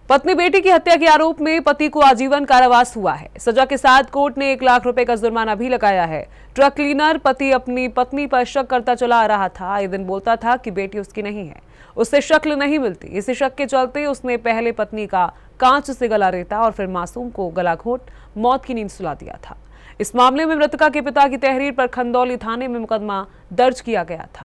पत्नी बेटी की हत्या के आरोप में पति को आजीवन कारावास हुआ है। सजा के साथ कोर्ट ने 1 लाख रुपए का जुर्माना भी लगाया है। ट्रक क्लीनर पति अपनी पत्नी पर शक करता चला आ रहा था। आए दिन बोलता था कि बेटी उसकी नहीं है, उससे शक्ल नहीं मिलती। इसी शक के चलते उसने पहले पत्नी का कांच से गला रेता और फिर मासूम को गला घोंट मौत की नींद सुला दिया था। इस मामले में मृतका के पिता की तहरीर पर खंदौली थाने में मुकदमा दर्ज किया गया था।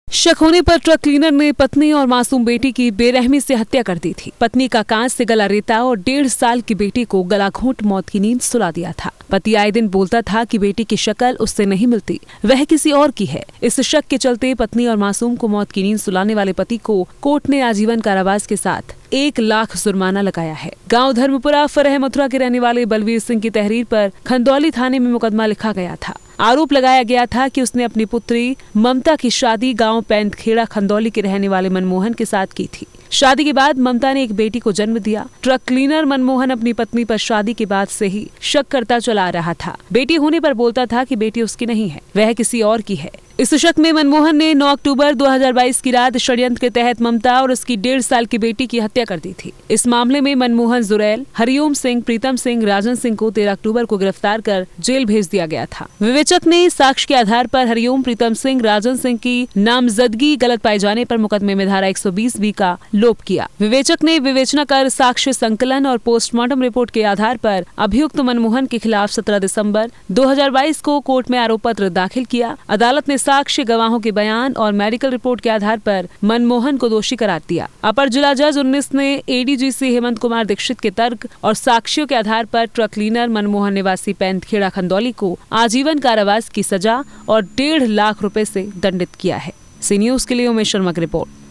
शक होने पर ट्रक क्लीनर ने पत्नी और मासूम बेटी की बेरहमी से हत्या कर दी थी। पत्नी का कांच से गला रेता और 1.5 साल की बेटी को गला घोंट मौत की नींद सुला दिया था। पति आए दिन बोलता था कि बेटी की शक्ल उससे नहीं मिलती, वह किसी और की है। इस शक के चलते पत्नी और मासूम को मौत की नींद सुलाने वाले पति को कोर्ट ने आजीवन कारावास के साथ 1 लाख जुर्माना लगाया है। गांव धर्मपुरा फरह मथुरा के रहने वाले बलवीर सिंह की तहरीर पर खंदौली थाने में मुकदमा लिखा गया था। आरोप लगाया गया था कि उसने अपनी पुत्री ममता की शादी गांव पैंतखेड़ा खंदौली के रहने वाले मनमोहन के साथ की थी। शादी के बाद ममता ने एक बेटी को जन्म दिया। ट्रक क्लीनर मनमोहन अपनी पत्नी पर शादी के बाद से ही शक करता चला आ रहा था। बेटी होने पर बोलता था कि बेटी उसकी नहीं है, वह किसी और की है। इस शक में मनमोहन ने 9 अक्टूबर 2022 की रात षड्यंत्र के तहत ममता और उसकी 1.5 साल की बेटी की हत्या कर दी थी। इस मामले में मनमोहन जुरैल, हरिओम सिंह, प्रीतम सिंह, राजन सिंह को 13 अक्टूबर को गिरफ्तार कर जेल भेज दिया गया था। विवेचक ने साक्ष्य के आधार पर हरिओम, प्रीतम सिंह, राजन सिंह की नामजदगी गलत पाए जाने पर मुकदमे में धारा 120B का लोप किया। विवेचक ने विवेचना कर साक्ष्य संकलन और पोस्टमार्टम रिपोर्ट के आधार पर अभियुक्त मनमोहन के खिलाफ 17 दिसंबर 2022 को कोर्ट में आरोप पत्र दाखिल किया। अदालत ने साक्ष्य, गवाहों के बयान और मेडिकल रिपोर्ट के आधार पर मनमोहन को दोषी करार दिया। अपर जिला जज 19 ने एडीजीसी हेमंत कुमार दीक्षित के तर्क और साक्ष्यों के आधार पर ट्रक क्लीनर मनमोहन निवासी पैंतखेड़ा खंदौली को आजीवन कारावास की सजा और 1.5 लाख रुपए से दंडित किया है। सी न्यूज के लिए उमेश शर्मा की रिपोर्ट।